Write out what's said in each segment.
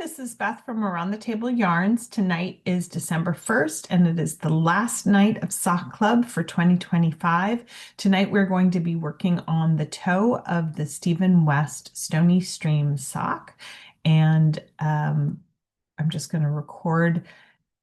this is Beth from Around the Table Yarns. Tonight is December 1st, and it is the last night of Sock Club for 2025. Tonight, we're going to be working on the toe of the Stephen West Stony Stream sock. And I'm just going to record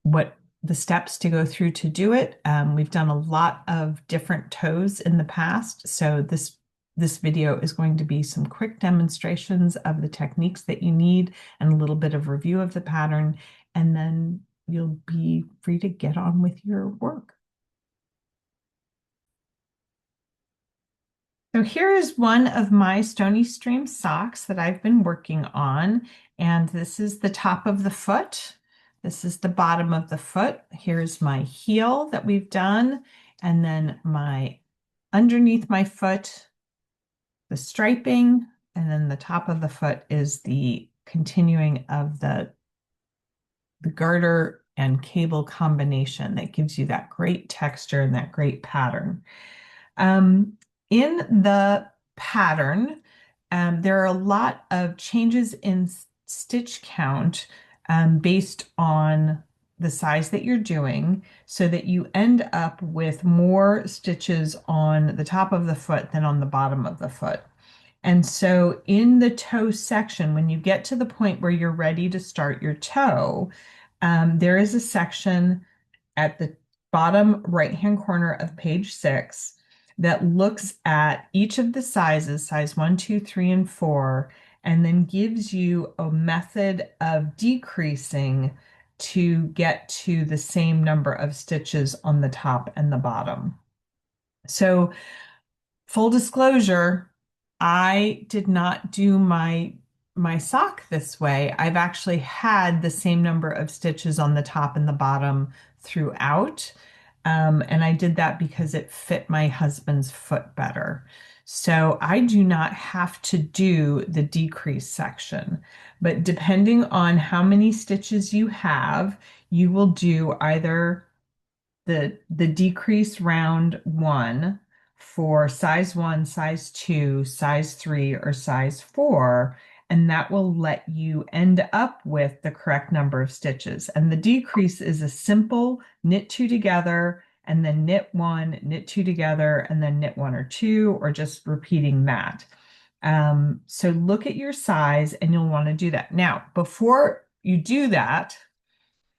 what the steps to go through to do it. We've done a lot of different toes in the past, so this video is going to be some quick demonstrations of the techniques that you need and a little bit of review of the pattern, and then you'll be free to get on with your work. So here is one of my Stony Stream socks that I've been working on, and this is the top of the foot. This is the bottom of the foot. Here's my heel that we've done, and then my underneath my foot, the striping, and then the top of the foot is the continuing of the garter and cable combination that gives you that great texture and that great pattern. In the pattern, there are a lot of changes in stitch count based on the size that you're doing, so that you end up with more stitches on the top of the foot than on the bottom of the foot. And so in the toe section, when you get to the point where you're ready to start your toe, there is a section at the bottom right-hand corner of page 6 that looks at each of the sizes, size 1, 2, 3, and 4, and then gives you a method of decreasing to get to the same number of stitches on the top and the bottom. So, full disclosure, I did not do my sock this way. I've actually had the same number of stitches on the top and the bottom throughout. And I did that because it fit my husband's foot better. So I do not have to do the decrease section, but depending on how many stitches you have, you will do either the decrease round 1 for size 1, size 2, size 3, or size 4, and that will let you end up with the correct number of stitches. And the decrease is a simple knit 2 together, and then knit 1, knit 2 together, and then knit 1 or 2, or just repeating that. So look at your size, and you'll want to do that. Now, before you do that,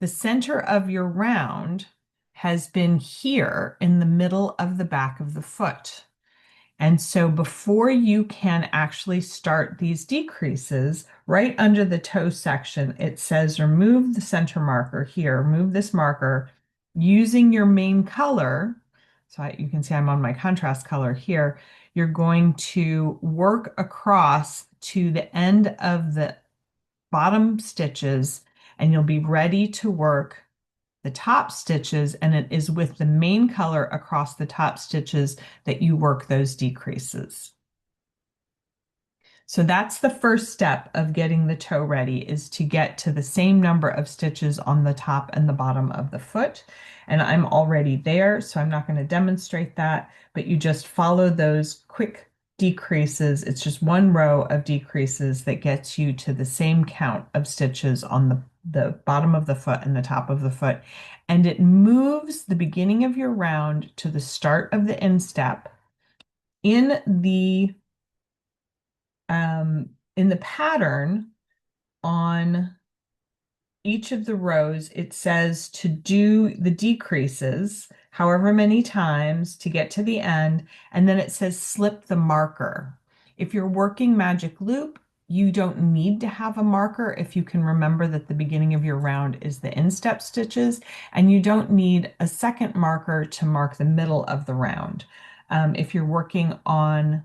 the center of your round has been here in the middle of the back of the foot. And so before you can actually start these decreases, right under the toe section, it says remove the center marker here, remove this marker using your main color. So you can see I'm on my contrast color here. You're going to work across to the end of the bottom stitches, and you'll be ready to work the top stitches, and it is with the main color across the top stitches that you work those decreases. So that's the first step of getting the toe ready, is to get to the same number of stitches on the top and the bottom of the foot. And I'm already there, so I'm not going to demonstrate that, but you just follow those quick decreases. It's just one row of decreases that gets you to the same count of stitches on the bottom of the foot and the top of the foot. And it moves the beginning of your round to the start of the instep. In the pattern on each of the rows, it says to do the decreases however many times to get to the end, and then it says slip the marker. If you're working magic loop, you don't need to have a marker if you can remember that the beginning of your round is the instep stitches, and you don't need a second marker to mark the middle of the round. If you're working on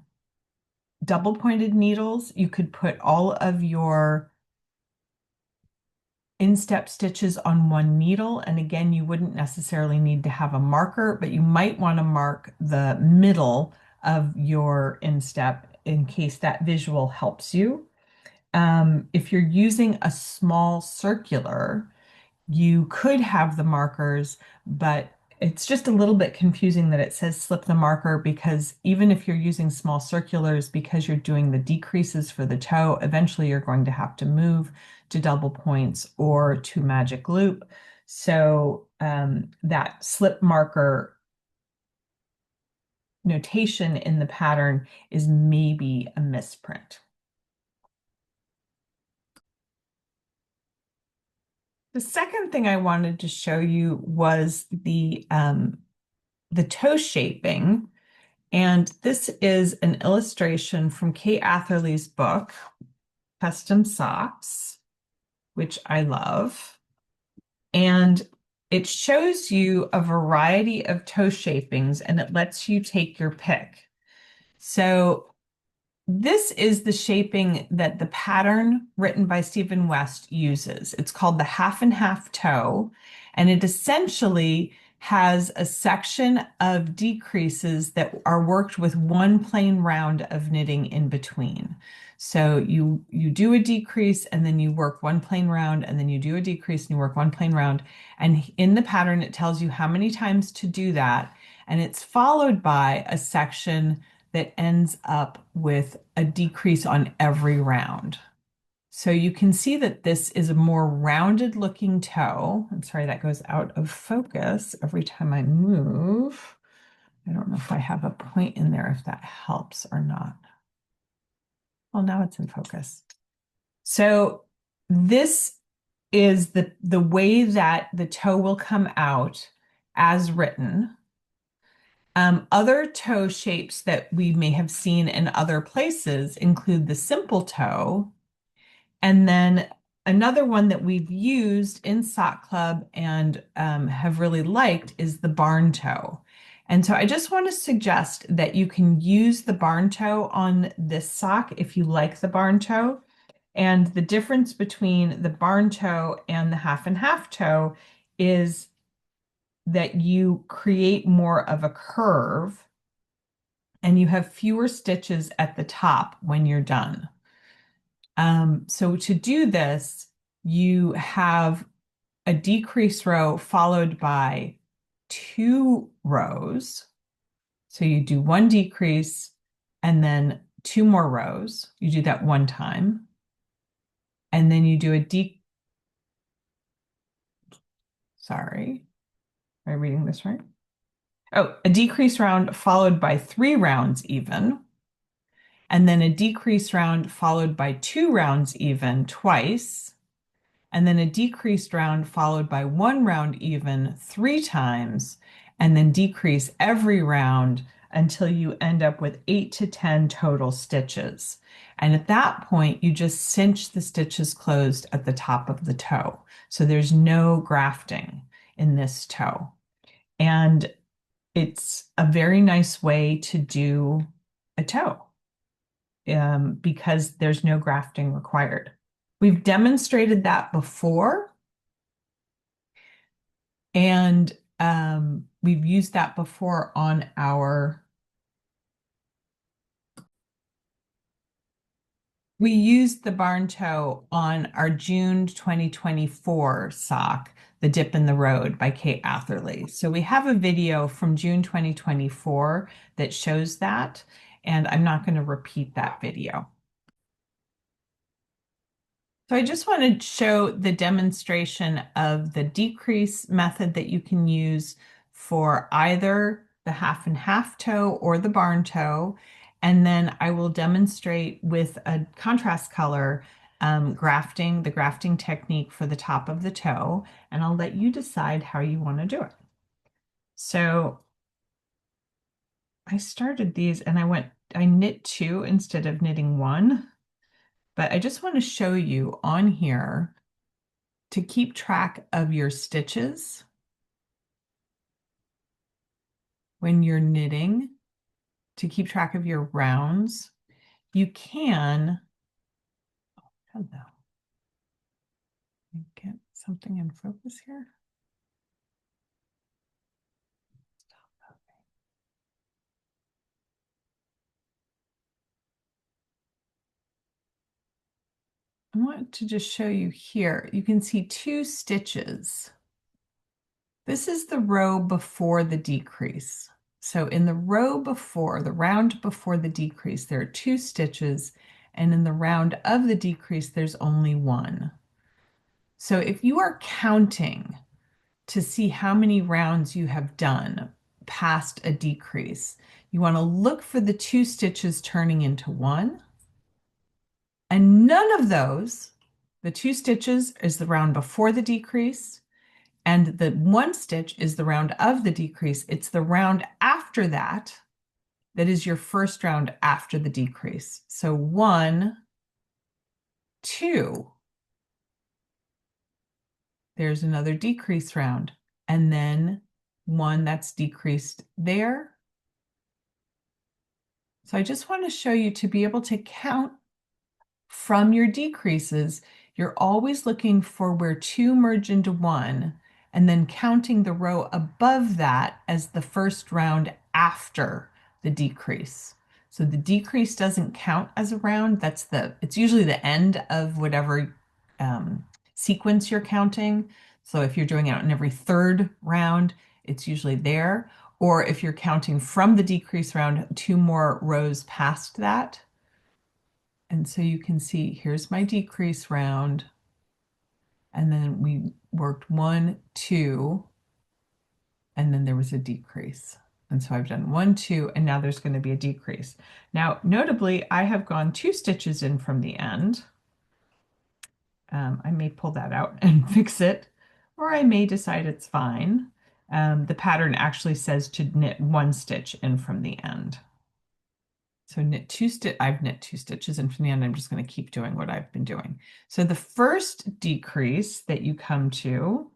double pointed needles, you could put all of your instep stitches on one needle. And again, you wouldn't necessarily need to have a marker, but you might want to mark the middle of your instep in case that visual helps you. If you're using a small circular, you could have the markers, but It's just a little bit confusing that it says slip the marker because even if you're using small circulars, because you're doing the decreases for the toe, eventually you're going to have to move to double points or to magic loop. So that slip marker notation in the pattern is maybe a misprint. The second thing I wanted to show you was the toe shaping. And this is an illustration from Kate Atherley's book, Custom Socks, which I love. And it shows you a variety of toe shapings and it lets you take your pick. So this is the shaping that the pattern written by Stephen West uses. It's called the half and half toe, and it essentially has a section of decreases that are worked with one plain round of knitting in between. So you do a decrease and then you work one plain round and then you do a decrease and you work one plain round. And in the pattern, it tells you how many times to do that. And it's followed by a section that ends up with a decrease on every round. So you can see that this is a more rounded looking toe. I'm sorry, that goes out of focus every time I move. I don't know if I have a point in there, if that helps or not. Well, now it's in focus. So this is the way that the toe will come out as written. Other toe shapes that we may have seen in other places include the simple toe. And then another one that we've used in Sock Club and have really liked is the barn toe. And so I just want to suggest that you can use the barn toe on this sock if you like the barn toe. And the difference between the barn toe and the half and half toe is that you create more of a curve and you have fewer stitches at the top when you're done. So to do this, you have a decrease row followed by two rows. So you do one decrease and then two more rows. You do that one time. And then you do sorry, am I reading this right? Oh, a decrease round followed by three rounds even. And then a decrease round followed by two rounds even twice, and then a decreased round followed by one round even three times, and then decrease every round until you end up with 8 to 10 total stitches. And at that point, you just cinch the stitches closed at the top of the toe. So there's no grafting in this toe. And it's a very nice way to do a toe because there's no grafting required. We've demonstrated that before, and we've used that before on we used the barn toe on our June 2024 sock, The Dip in the Road by Kate Atherley. So we have a video from June 2024 that shows that, and I'm not going to repeat that video. So I just want to show the demonstration of the decrease method that you can use for either the half and half toe or the barn toe. And then I will demonstrate with a contrast color grafting, the grafting technique for the top of the toe. And I'll let you decide how you want to do it. So I started these and I knit two instead of knitting one. But I just want to show you on here to keep track of your stitches when you're knitting, to keep track of your rounds. You can, hello, get something in focus here. I want to just show you here. You can see two stitches This is the row before the decrease. So in the row before, the round before the decrease, there are 2 stitches, and in the round of the decrease, there's only 1. So if you are counting to see how many rounds you have done past a decrease, you want to look for the 2 stitches turning into 1, and none of those, the 2 stitches is the round before the decrease, and the 1 stitch is the round of the decrease. It's the round after that that is your first round after the decrease. So 1, 2, there's another decrease round, and then 1 that's decreased there. So I just want to show you to be able to count from your decreases. You're always looking for where 2 merge into 1, and then counting the row above that as the first round after the decrease. So the decrease doesn't count as a round. It's usually the end of whatever sequence you're counting. So if you're doing it in every 3rd round, it's usually there. Or if you're counting from the decrease round, 2 more rows past that. And so you can see, here's my decrease round. And then we worked 1, 2, and then there was a decrease. And so I've done 1, 2, and now there's going to be a decrease. Now, notably, I have gone 2 stitches in from the end. I may pull that out and fix it, or I may decide it's fine. The pattern actually says to knit 1 stitch in from the end. So I've knit 2 stitches in from the end. I'm just going to keep doing what I've been doing. So the first decrease that you come to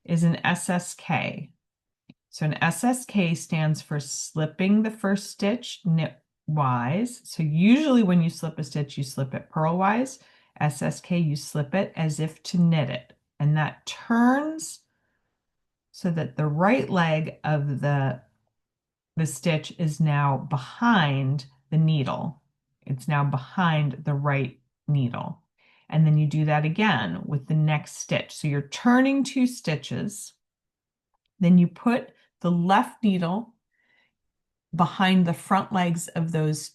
is an SSK. So an SSK stands for slipping the first stitch knitwise. So usually when you slip a stitch, you slip it purlwise. SSK, you slip it as if to knit it. And that turns so that the right leg of the stitch is now behind the needle. It's now behind the right needle. And then you do that again with the next stitch. So you're turning 2 stitches. Then you put the left needle behind the front legs of those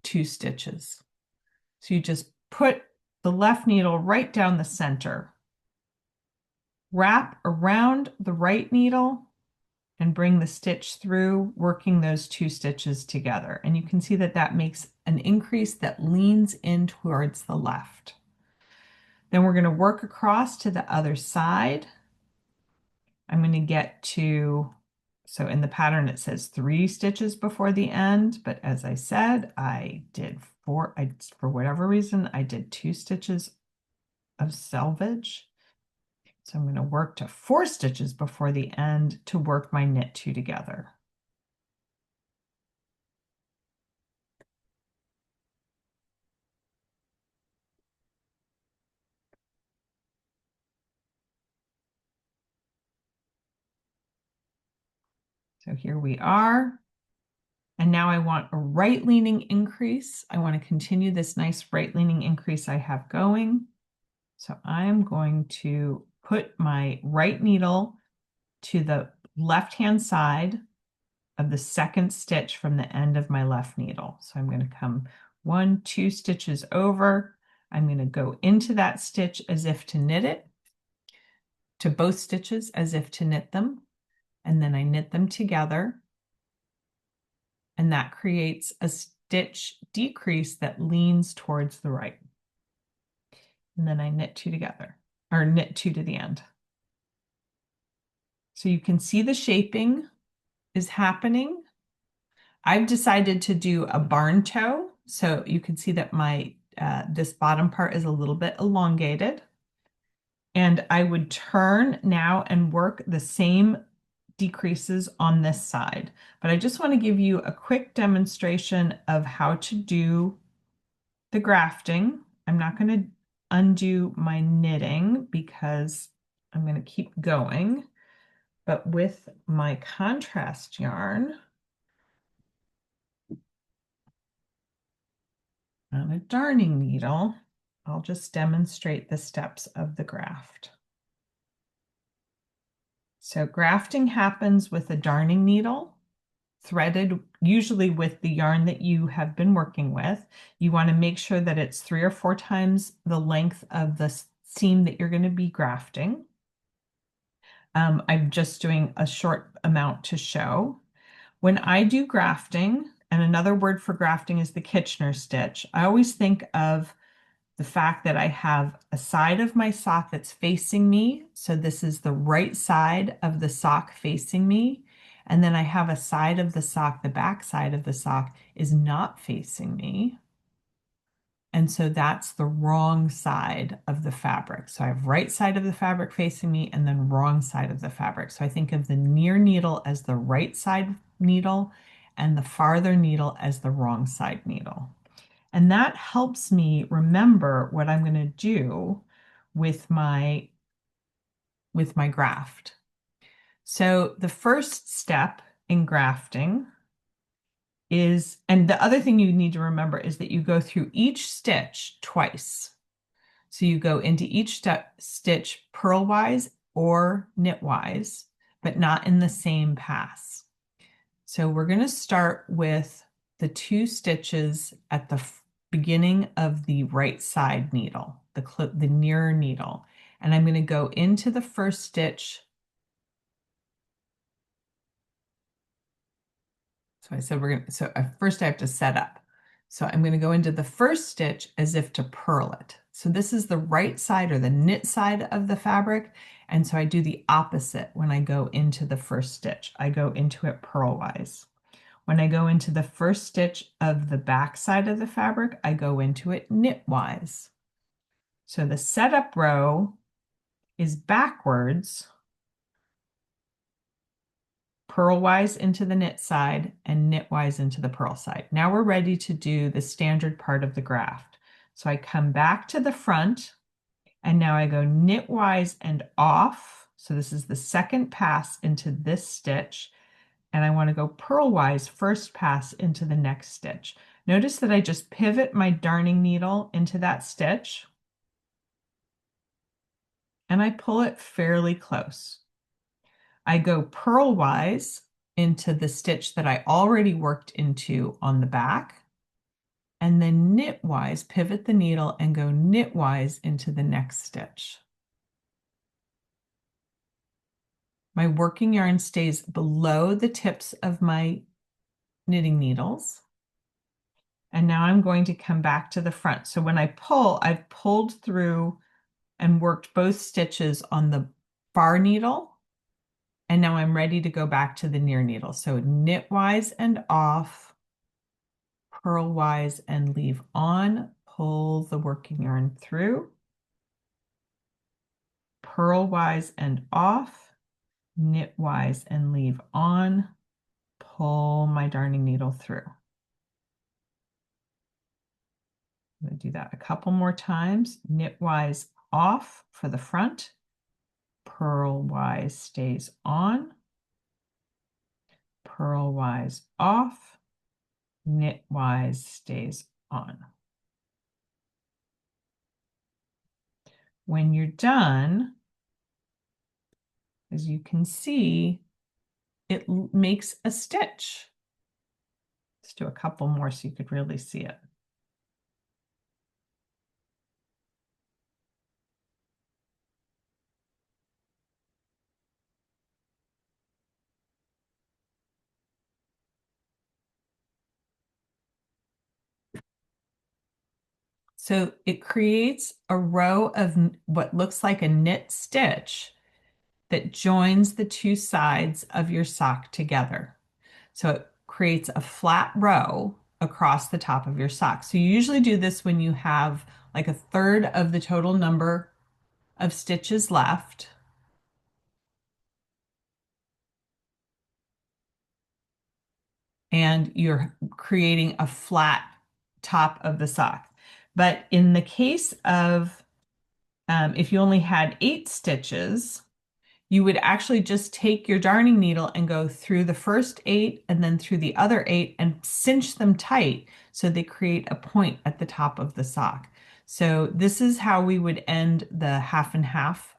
2 stitches. So you just put the left needle right down the center, wrap around the right needle, and bring the stitch through, working those 2 stitches together. And you can see that that makes an increase that leans in towards the left. Then we're going to work across to the other side. I'm going to get to, so in the pattern it says 3 stitches before the end, but as I said, I did 4, for whatever reason, I did 2 stitches of selvage. So I'm going to work to 4 stitches before the end to work my knit 2 together. So here we are. And now I want a right leaning increase. I want to continue this nice right leaning increase I have going. So I'm going to put my right needle to the left-hand side of the second stitch from the end of my left needle. So I'm going to come 1, 2 stitches over. I'm going to go into that stitch as if to knit it, to both stitches as if to knit them, and then I knit them together, and that creates a stitch decrease that leans towards the right. And then I knit 2 together, or knit 2 to the end. So you can see the shaping is happening. I've decided to do a barn toe, so you can see that my this bottom part is a little bit elongated. And I would turn now and work the same decreases on this side. But I just want to give you a quick demonstration of how to do the grafting. I'm not going to undo my knitting because I'm going to keep going. But with my contrast yarn on a darning needle, I'll just demonstrate the steps of the graft. So grafting happens with a darning needle threaded usually with the yarn that you have been working with. You want to make sure that it's 3 or 4 times the length of the seam that you're going to be grafting. I'm just doing a short amount to show. When I do grafting, and another word for grafting is the Kitchener stitch, I always think of the fact that I have a side of my sock that's facing me. So this is the right side of the sock facing me. And then I have a side of the sock, the back side of the sock is not facing me. And so that's the wrong side of the fabric. So I have right side of the fabric facing me and then wrong side of the fabric. So I think of the near needle as the right side needle and the farther needle as the wrong side needle. And that helps me remember what I'm going to do with my graft. So the first step in grafting is, and the other thing you need to remember is that you go through each stitch twice. So you go into each stitch purlwise or knitwise, but not in the same pass. So we're going to start with the 2 stitches at the beginning of the right side needle, the nearer needle. And I'm going to go into the first stitch. So I said so first I have to set up. So I'm going to go into the first stitch as if to purl it. So this is the right side or the knit side of the fabric. And so I do the opposite when I go into the first stitch. I go into it purlwise. When I go into the first stitch of the back side of the fabric, I go into it knitwise. So the setup row is backwards, purlwise into the knit side and knitwise into the purl side. Now we're ready to do the standard part of the graft. So I come back to the front and now I go knitwise and off. So this is the second pass into this stitch. And I want to go purlwise first pass into the next stitch. Notice that I just pivot my darning needle into that stitch and I pull it fairly close. I go purlwise into the stitch that I already worked into on the back, and then knitwise, pivot the needle and go knitwise into the next stitch. My working yarn stays below the tips of my knitting needles. And now I'm going to come back to the front. So when I pull, I've pulled through and worked both stitches on the far needle. And now I'm ready to go back to the near needle. So knitwise and off, purlwise and leave on, pull the working yarn through, purlwise and off, knitwise and leave on, pull my darning needle through. I'm going to do that a couple more times. Knitwise off for the front, purlwise stays on, purlwise off, knitwise stays on. When you're done, as you can see, it makes a stitch. Let's do a couple more so you could really see it. So it creates a row of what looks like a knit stitch that joins the 2 sides of your sock together. So it creates a flat row across the top of your sock. So you usually do this when you have like a third of the total number of stitches left. And you're creating a flat top of the sock. But in the case of if you only had 8 stitches, you would actually just take your darning needle and go through the first 8 and then through the other 8 and cinch them tight so they create a point at the top of the sock. So this is how we would end the half and half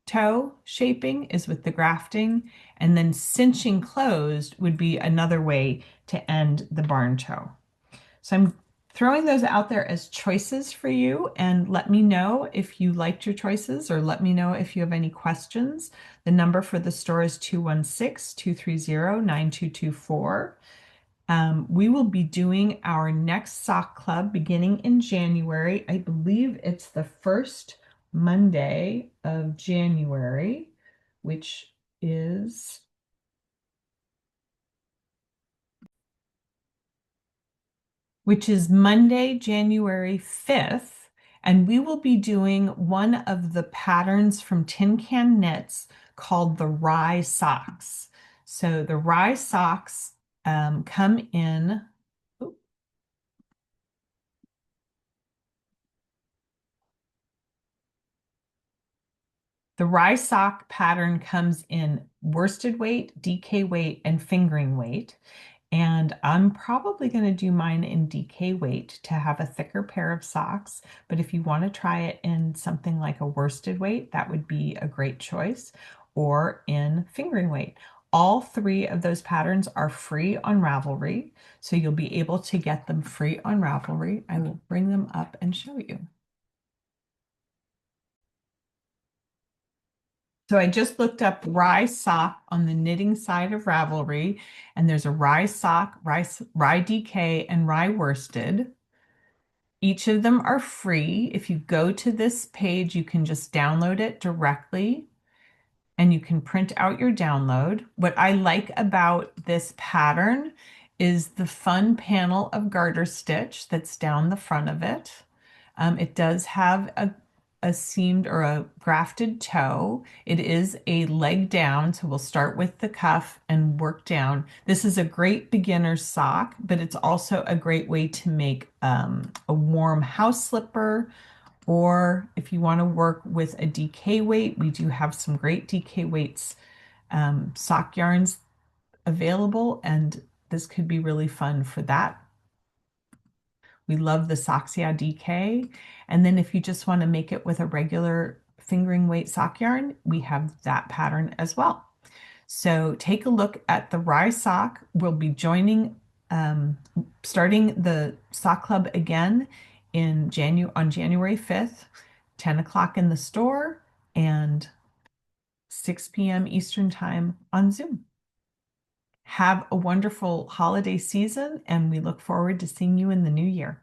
toe shaping is with the grafting, and then cinching closed would be another way to end the barn toe. So I'm throwing those out there as choices for you, and let me know if you liked your choices or let me know if you have any questions. The number for the store is 216-230-9224. We will be doing our next sock club beginning in January. I believe it's the first Monday of January, which is Monday, January 5th. And we will be doing one of the patterns from Tin Can Knits called the Rye Socks. So the Rye Socks come in. The rye sock pattern comes in worsted weight, DK weight, and fingering weight. And I'm probably going to do mine in DK weight to have a thicker pair of socks. But if you want to try it in something like a worsted weight, that would be a great choice, or in fingering weight. All three of those patterns are free on Ravelry, so you'll be able to get them free on Ravelry. I will bring them up and show you. So I just looked up rye sock on the knitting side of Ravelry, and there's a rye sock, rye DK, and rye worsted. Each of them are free. If you go to this page, you can just download it directly and you can print out your download. What I like about this pattern is the fun panel of garter stitch that's down the front of it. It does have a seamed or a grafted toe. It is a leg down, so we'll start with the cuff and work down. This is a great beginner sock, but it's also a great way to make a warm house slipper, or if you want to work with a DK weight, we do have some great DK weights sock yarns available, and this could be really fun for that. We love the Soxia DK. And then if you just want to make it with a regular fingering weight sock yarn, we have that pattern as well. So take a look at the Rye Sock. We'll be starting the sock club again on January 5th, 10 o'clock in the store and 6 p.m. Eastern Time on Zoom. Have a wonderful holiday season, and we look forward to seeing you in the new year.